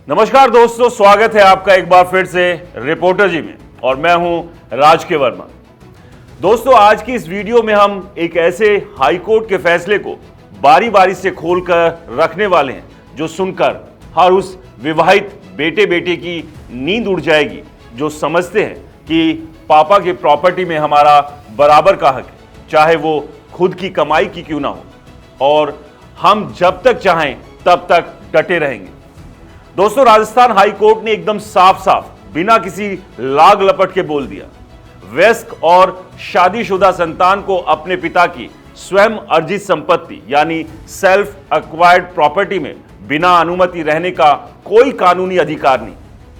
नमस्कार दोस्तों, स्वागत है आपका एक बार फिर से रिपोर्टर जी में और मैं हूं राज के वर्मा। दोस्तों, आज की इस वीडियो में हम एक ऐसे हाई कोर्ट के फैसले को बारी बारी से खोलकर रखने वाले हैं जो सुनकर हर उस विवाहित बेटे बेटी की नींद उड़ जाएगी जो समझते हैं कि पापा की प्रॉपर्टी में हमारा बराबर का हक है, चाहे वो खुद की कमाई की क्यों ना हो, और हम जब तक चाहें तब तक डटे रहेंगे। दोस्तों, राजस्थान हाई कोर्ट ने एकदम साफ साफ बिना किसी लाग लपट के बोल दिया, वयस्क और शादीशुदा संतान को अपने पिता की स्वयं अर्जित संपत्ति यानी सेल्फ एक्वायर्ड प्रॉपर्टी में बिना अनुमति रहने का कोई कानूनी अधिकार नहीं।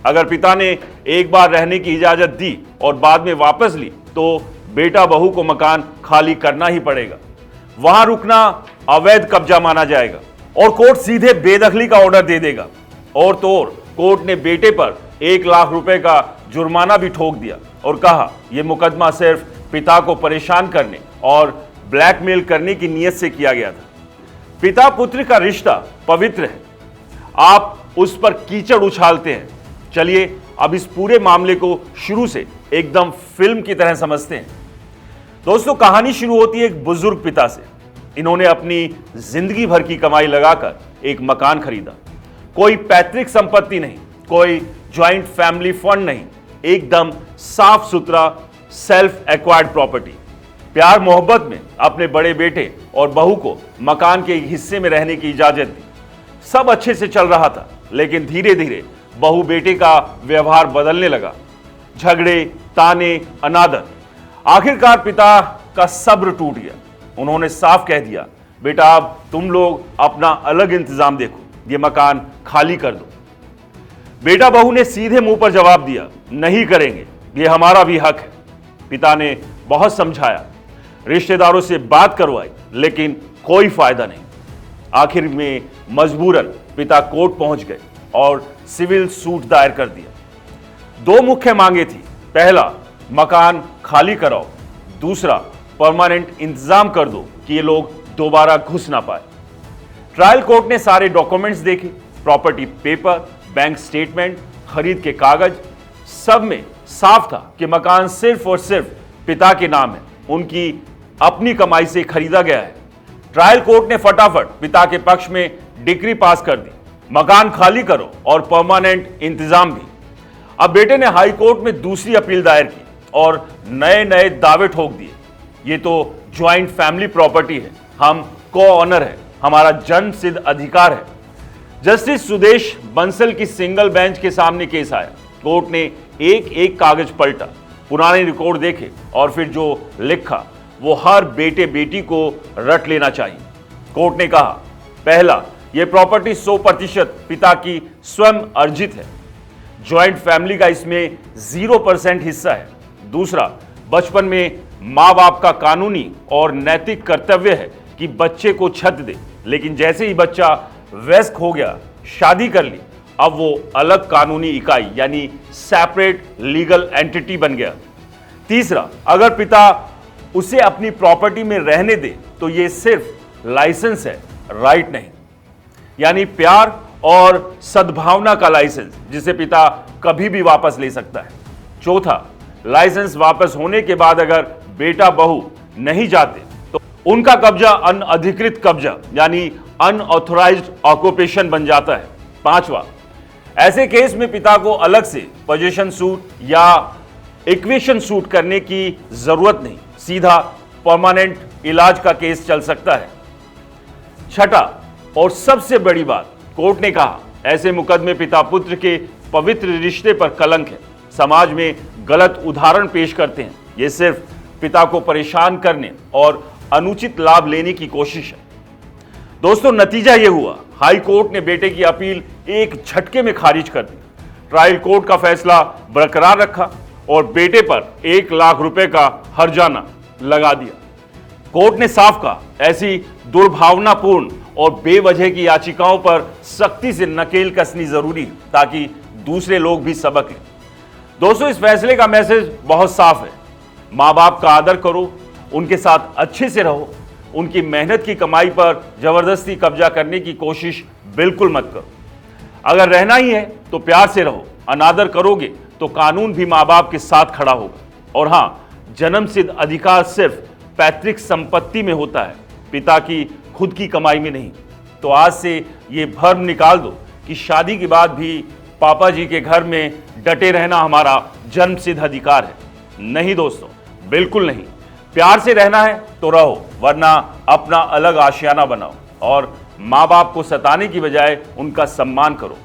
अगर पिता ने एक बार रहने की इजाजत दी और बाद में वापस ली तो बेटा बहू को मकान खाली करना ही पड़ेगा। वहां रुकना अवैध कब्जा माना जाएगा और कोर्ट सीधे बेदखली का ऑर्डर दे देगा। और तो और कोर्ट ने बेटे पर 1 लाख रुपए का जुर्माना भी ठोक दिया और कहा यह मुकदमा सिर्फ पिता को परेशान करने और ब्लैकमेल करने की नीयत से किया गया था। पिता पुत्र का रिश्ता पवित्र है, आप उस पर कीचड़ उछालते हैं। चलिए अब इस पूरे मामले को शुरू से एकदम फिल्म की तरह समझते हैं। दोस्तों, कहानी शुरू होती है एक बुजुर्ग पिता से। इन्होंने अपनी जिंदगी भर की कमाई लगाकर एक मकान खरीदा। कोई पैतृक संपत्ति नहीं, कोई ज्वाइंट फैमिली फंड नहीं, एकदम साफ सुथरा सेल्फ एक्वायर्ड प्रॉपर्टी। प्यार मोहब्बत में अपने बड़े बेटे और बहू को मकान के एक हिस्से में रहने की इजाजत दी। सब अच्छे से चल रहा था, लेकिन धीरे धीरे बहू बेटे का व्यवहार बदलने लगा। झगड़े, ताने, अनादर। आखिरकार पिता का सब्र टूट गया। उन्होंने साफ कह दिया, बेटा अब तुम लोग अपना अलग इंतजाम देखो, ये मकान खाली कर दो। बेटा बहू ने सीधे मुंह पर जवाब दिया, नहीं करेंगे, ये हमारा भी हक है। पिता ने बहुत समझाया, रिश्तेदारों से बात करवाई, लेकिन कोई फायदा नहीं। आखिर में मजबूरन पिता कोर्ट पहुंच गए और सिविल सूट दायर कर दिया। 2 मुख्य मांगे थी, पहला मकान खाली कराओ, दूसरा परमानेंट इंतजाम कर दो कि ये लोग दोबारा घुस ना पाए। ट्रायल कोर्ट ने सारे डॉक्यूमेंट्स देखे, प्रॉपर्टी पेपर, बैंक स्टेटमेंट, खरीद के कागज, सब में साफ था कि मकान सिर्फ और सिर्फ पिता के नाम है, उनकी अपनी कमाई से खरीदा गया है। ट्रायल कोर्ट ने फटाफट पिता के पक्ष में डिक्री पास कर दी, मकान खाली करो और परमानेंट इंतजाम भी। अब बेटे ने हाई कोर्ट में दूसरी अपील दायर की और नए नए दावे ठोक दिए। ये तो ज्वाइंट फैमिली प्रॉपर्टी है, हम को ऑनर है, हमारा जन्म सिद्ध अधिकार है। जस्टिस सुदेश बंसल की सिंगल बेंच के सामने केस आया। कोर्ट ने एक एक कागज पलटा, पुराने रिकॉर्ड देखे और फिर जो लिखा वो हर बेटे बेटी को रट लेना चाहिए। कोर्ट ने कहा, पहला, यह प्रॉपर्टी 100% पिता की स्वयं अर्जित है, ज्वाइंट फैमिली का इसमें 0% हिस्सा है। दूसरा, बचपन में माँ बाप का कानूनी और नैतिक कर्तव्य है कि बच्चे को छत दे, लेकिन जैसे ही बच्चा वयस्क हो गया, शादी कर ली, अब वो अलग कानूनी इकाई यानी सेपरेट लीगल एंटिटी बन गया। तीसरा, अगर पिता उसे अपनी प्रॉपर्टी में रहने दे तो ये सिर्फ लाइसेंस है, राइट नहीं, यानी प्यार और सद्भावना का लाइसेंस जिसे पिता कभी भी वापस ले सकता है। चौथा, लाइसेंस वापस होने के बाद अगर बेटा बहू नहीं जाते तो उनका कब्जा अनअधिकृत कब्जा यानी अनऑथोराइज्ड ऑक्यूपेशन बन जाता है। पांचवा, ऐसे केस में पिता को अलग से पोजीशन सूट या इक्वेशन सूट करने की जरूरत नहीं, सीधा परमानेंट इलाज का केस चल सकता है। छठा और सबसे बड़ी बात, कोर्ट ने कहा ऐसे मुकदमे पिता पुत्र के पवित्र रिश्ते पर कलंक है, समाज में गलत उदाहरण पेश करते हैं। यह सिर्फ पिता को परेशान करने और अनुचित लाभ लेने की कोशिश है। दोस्तों, नतीजा यह हुआ, हाई कोर्ट ने बेटे की अपील एक झटके में खारिज कर दी। ट्रायल कोर्ट का फैसला बरकरार रखा और बेटे पर 1 लाख रुपए का हर्जाना लगा दिया। कोर्ट ने साफ कहा, ऐसी दुर्भावनापूर्ण और बेवजह की याचिकाओं पर सख्ती से नकेल कसनी जरूरी है ताकि दूसरे लोग भी सबक लें। दोस्तों, इस फैसले का मैसेज बहुत साफ है, माँ बाप का आदर करो, उनके साथ अच्छे से रहो, उनकी मेहनत की कमाई पर जबरदस्ती कब्जा करने की कोशिश बिल्कुल मत करो। अगर रहना ही है तो प्यार से रहो, अनादर करोगे तो कानून भी माँ बाप के साथ खड़ा होगा। और हां, जन्मसिद्ध अधिकार सिर्फ पैतृक संपत्ति में होता है, पिता की खुद की कमाई में नहीं। तो आज से ये भ्रम निकाल दो कि शादी के बाद भी पापा जी के घर में डटे रहना हमारा जन्मसिद्ध अधिकार है। नहीं दोस्तों, बिल्कुल नहीं। प्यार से रहना है तो रहो, वरना अपना अलग आशियाना बनाओ और माँ बाप को सताने की बजाय उनका सम्मान करो।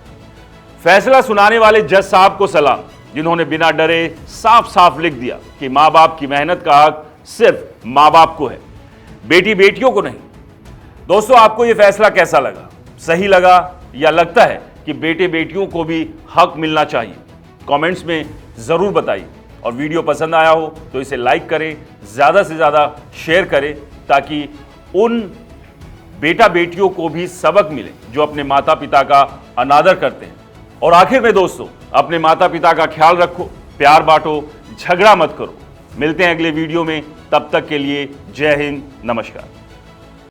फैसला सुनाने वाले जज साहब को सलाम, जिन्होंने बिना डरे साफ साफ लिख दिया कि माँ बाप की मेहनत का हक सिर्फ माँ बाप को है, बेटी बेटियों को नहीं। दोस्तों, आपको यह फैसला कैसा लगा? सही लगा या लगता है कि बेटे बेटियों को भी हक मिलना चाहिए? कमेंट्स में जरूर बताइए। और वीडियो पसंद आया हो तो इसे लाइक करें, ज्यादा से ज्यादा शेयर करें, ताकि उन बेटा बेटियों को भी सबक मिले जो अपने माता पिता का अनादर करते हैं। और आखिर में दोस्तों, अपने माता पिता का ख्याल रखो, प्यार बांटो, झगड़ा मत करो। मिलते हैं अगले वीडियो में, तब तक के लिए जय हिंद, नमस्कार।